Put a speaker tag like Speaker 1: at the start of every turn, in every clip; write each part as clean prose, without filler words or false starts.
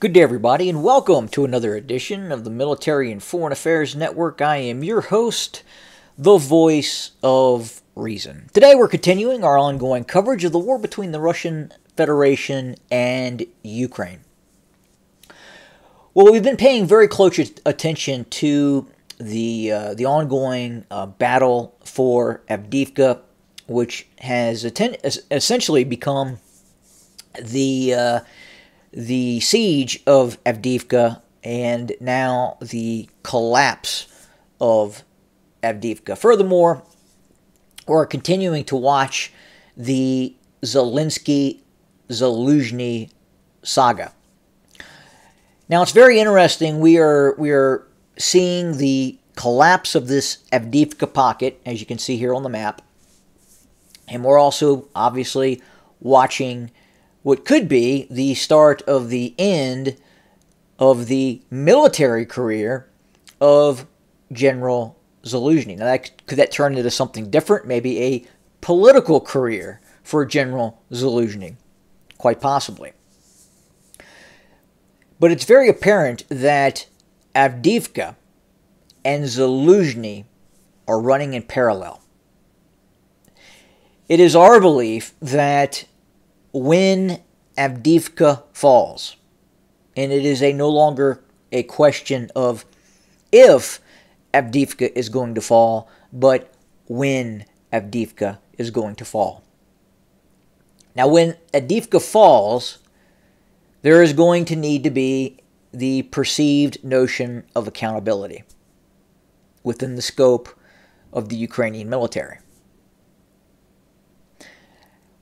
Speaker 1: Good day, everybody, and welcome to another edition of the Military and Foreign Affairs Network. I am your host, the voice of reason. Today, we're continuing our ongoing coverage of the war between the Russian Federation and Ukraine. Well, we've been paying very close attention to the ongoing battle for Avdiivka, which has essentially become the siege of Avdiivka and now the collapse of Avdiivka. Furthermore, we're continuing to watch the Zelensky-Zaluzhny saga. Now, it's very interesting. We are seeing the collapse of this Avdiivka pocket, as you can see here on the map. And we're also, obviously, watching what could be the start of the end of the military career of General Zaluzhny. Now, could that turn into something different? Maybe a political career for General Zaluzhny. Quite possibly. But it's very apparent that Avdiivka and Zaluzhny are running in parallel. It is our belief that when Avdiivka falls, and it is no longer a question of if Avdiivka is going to fall, but when Avdiivka is going to fall. Now, when Avdiivka falls, there is going to need to be the perceived notion of accountability within the scope of the Ukrainian military.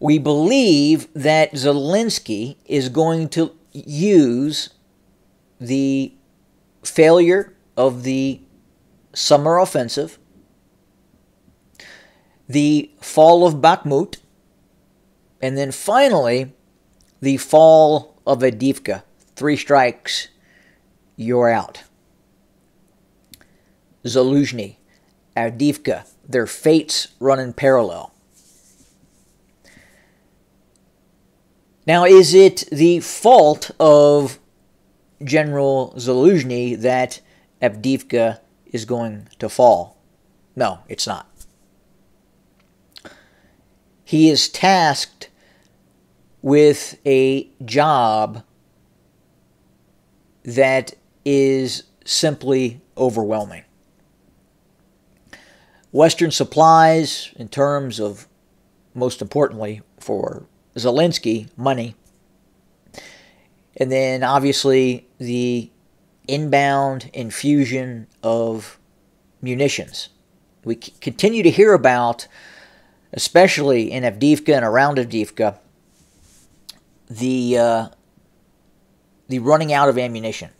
Speaker 1: We believe that Zelensky is going to use the failure of the summer offensive, the fall of Bakhmut, and then finally the fall of Avdiivka. 3 strikes, you're out. Zaluzhny, Avdiivka, their fates run in parallel. Now, is it the fault of General Zaluzhny that Avdiivka is going to fall? No, it's not. He is tasked with a job that is simply overwhelming. Western supplies, in terms of, most importantly, for Zelensky, money. And then, obviously, the inbound infusion of munitions. We continue to hear about, especially in Avdiivka and around Avdiivka, the running out of ammunition,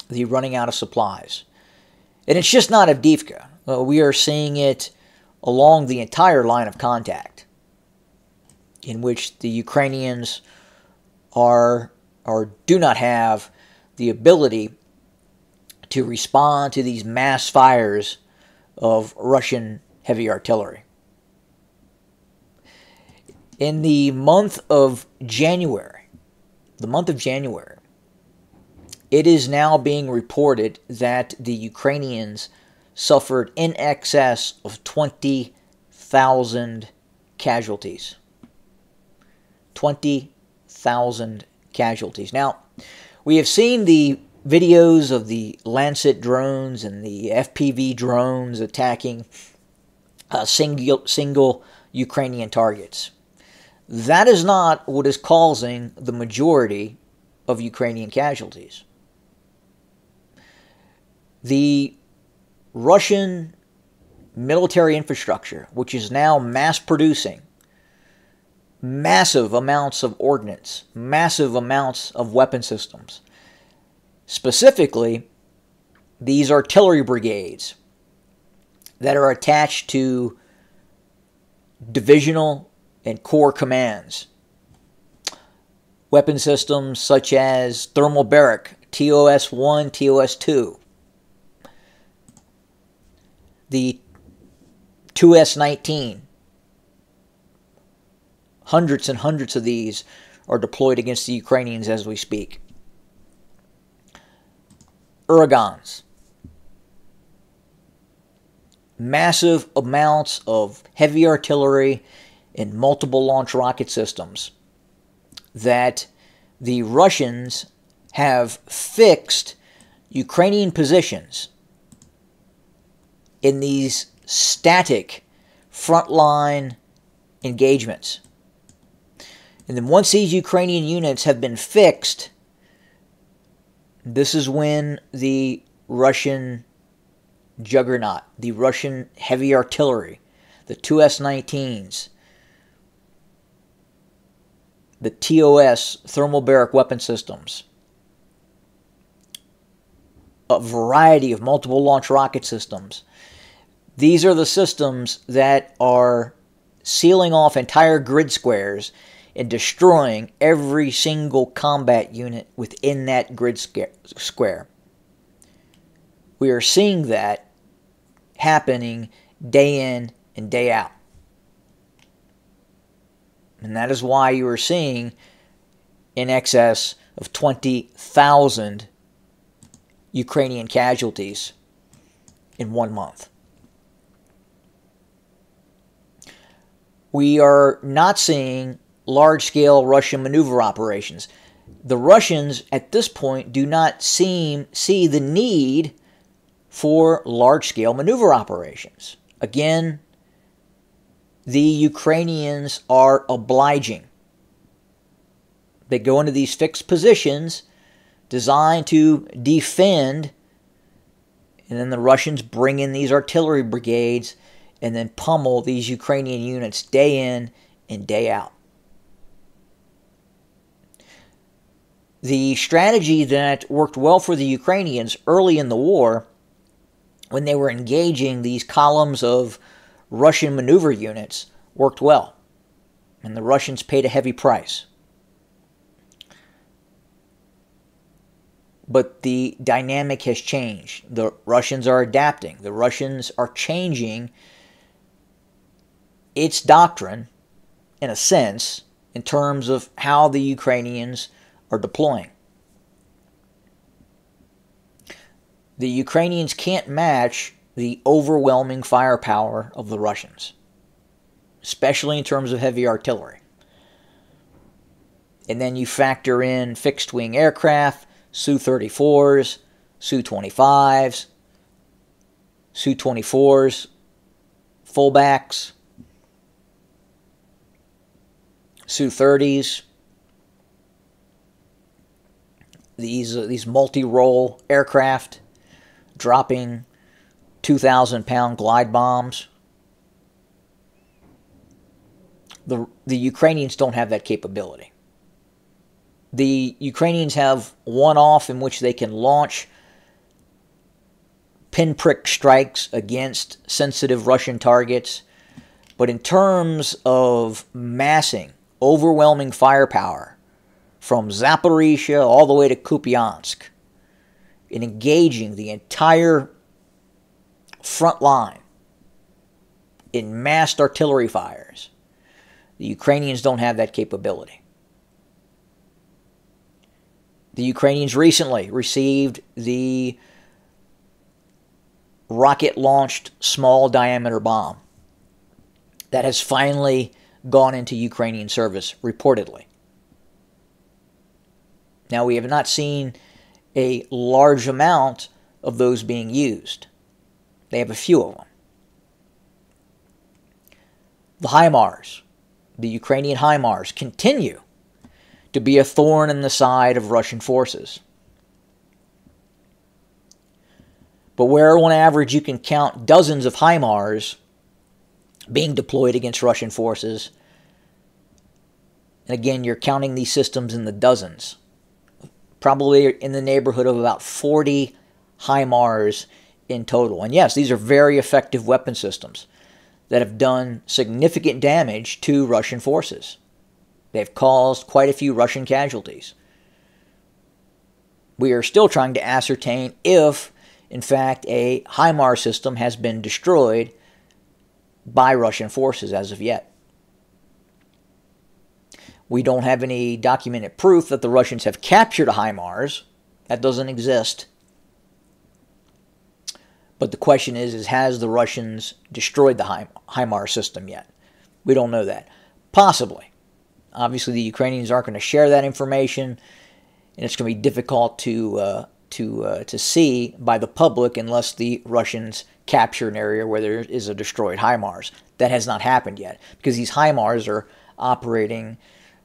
Speaker 1: the running out of supplies. And it's just not Avdiivka. We are seeing it along the entire line of contact, in which the Ukrainians are or do not have the ability to respond to these mass fires of Russian heavy artillery. In the month of January, it is now being reported that the Ukrainians suffered in excess of 20,000 casualties. 20,000 casualties. Now, we have seen the videos of the Lancet drones and the FPV drones attacking single Ukrainian targets. That is not what is causing the majority of Ukrainian casualties. The Russian military infrastructure, which is now mass producing massive amounts of ordnance, massive amounts of weapon systems. Specifically, these artillery brigades that are attached to divisional and corps commands. Weapon systems such as thermal barrack, TOS-1, TOS-2. The 2S-19. Hundreds and hundreds of these are deployed against the Ukrainians as we speak. Uragans. Massive amounts of heavy artillery and multiple launch rocket systems that the Russians have fixed Ukrainian positions in these static frontline engagements. And then once these Ukrainian units have been fixed, this is when the Russian juggernaut, the Russian heavy artillery, the two S-19s, the TOS, thermal barrack weapon systems, a variety of multiple launch rocket systems. These are the systems that are sealing off entire grid squares and destroying every single combat unit within that grid square. We are seeing that happening day in and day out. And that is why you are seeing in excess of 20,000 Ukrainian casualties in 1 month. We are not seeing large-scale Russian maneuver operations. The Russians at this point do not see the need for large-scale maneuver operations. Again, the Ukrainians are obliging. They go into these fixed positions designed to defend, and then the Russians bring in these artillery brigades and then pummel these Ukrainian units day in and day out. The strategy that worked well for the Ukrainians early in the war, when they were engaging these columns of Russian maneuver units, worked well, and the Russians paid a heavy price. But the dynamic has changed. The Russians are adapting. The Russians are changing its doctrine, in a sense, in terms of how the Ukrainians are deploying. The Ukrainians can't match the overwhelming firepower of the Russians, especially in terms of heavy artillery. And then you factor in fixed-wing aircraft, Su-34s, Su-25s, Su-24s, fullbacks, Su-30s, these multi-role aircraft dropping 2,000-pound glide bombs. The Ukrainians don't have that capability. The Ukrainians have one-off in which they can launch pinprick strikes against sensitive Russian targets. But in terms of massing overwhelming firepower from Zaporizhia all the way to Kupiansk and engaging the entire front line in massed artillery fires, the Ukrainians don't have that capability. The Ukrainians recently received the rocket-launched small diameter bomb that has finally gone into Ukrainian service, reportedly. Now, we have not seen a large amount of those being used. They have a few of them. The HIMARS, the Ukrainian HIMARS, continue to be a thorn in the side of Russian forces. But where on average you can count dozens of HIMARS being deployed against Russian forces, and again, you're counting these systems in the dozens, probably in the neighborhood of about 40 HIMARS in total. And yes, these are very effective weapon systems that have done significant damage to Russian forces. They've caused quite a few Russian casualties. We are still trying to ascertain if, in fact, a HIMARS system has been destroyed by Russian forces as of yet. We don't have any documented proof that the Russians have captured a HIMARS. That doesn't exist. But the question is has the Russians destroyed the HIMARS system yet? We don't know that. Possibly. Obviously, the Ukrainians aren't going to share that information, and it's going to be difficult to see by the public unless the Russians capture an area where there is a destroyed HIMARS. That has not happened yet, because these HIMARS are operating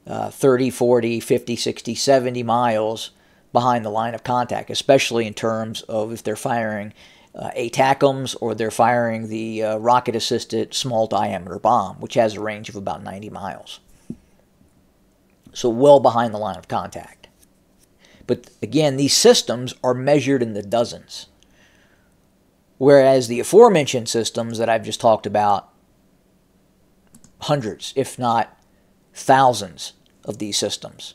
Speaker 1: 30, 40, 50, 60, 70 miles behind the line of contact, especially in terms of if they're firing ATACMS or they're firing the rocket-assisted small-diameter bomb, which has a range of about 90 miles. So well behind the line of contact. But again, these systems are measured in the dozens, whereas the aforementioned systems that I've just talked about, hundreds, if not thousands of these systems.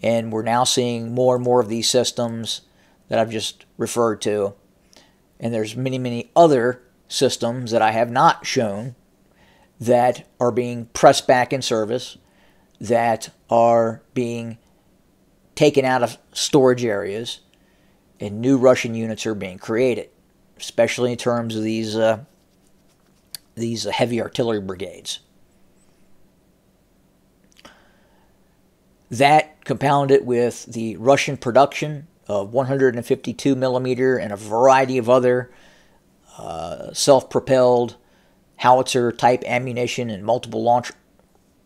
Speaker 1: And we're now seeing more and more of these systems that I've just referred to. And there's many, many other systems that I have not shown that are being pressed back in service, that are being taken out of storage areas, and new Russian units are being created, especially in terms of these heavy artillery brigades. That compounded with the Russian production of 152 millimeter and a variety of other self-propelled howitzer type ammunition and multiple launch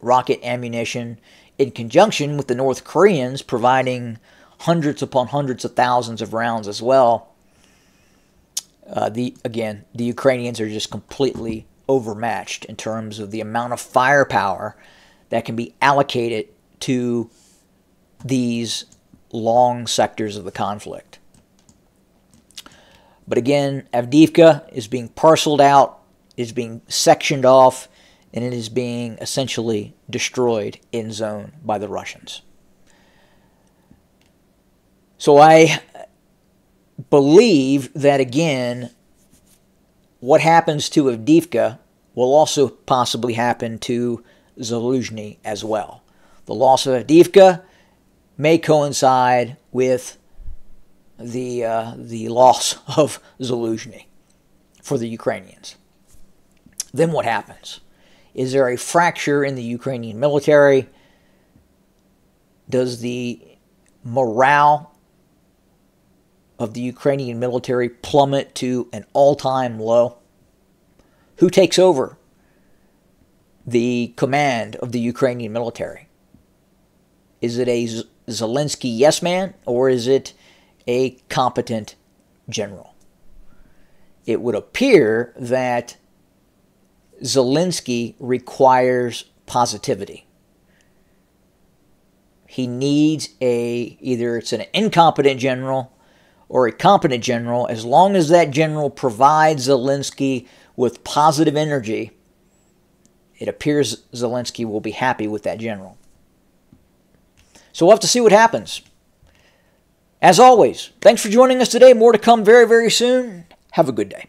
Speaker 1: rocket ammunition, in conjunction with the North Koreans providing hundreds upon hundreds of thousands of rounds as well. The Ukrainians are just completely overmatched in terms of the amount of firepower that can be allocated to these long sectors of the conflict. But again, Avdiivka is being parceled out, is being sectioned off, and it is being essentially destroyed in zone by the Russians. So I believe that, again, what happens to Avdiivka will also possibly happen to Zaluzhny as well. The loss of Avdiivka may coincide with the loss of Zaluzhny for the Ukrainians. Then what happens? Is there a fracture in the Ukrainian military? Does the morale of the Ukrainian military plummet to an all-time low? Who takes over the command of the Ukrainian military? Is it a Zelensky yes man, or is it a competent general? It would appear that Zelensky requires positivity. He needs either it's an incompetent general or a competent general. As long as that general provides Zelensky with positive energy, it appears Zelensky will be happy with that general. So we'll have to see what happens. As always, thanks for joining us today. More to come very, very soon. Have a good day.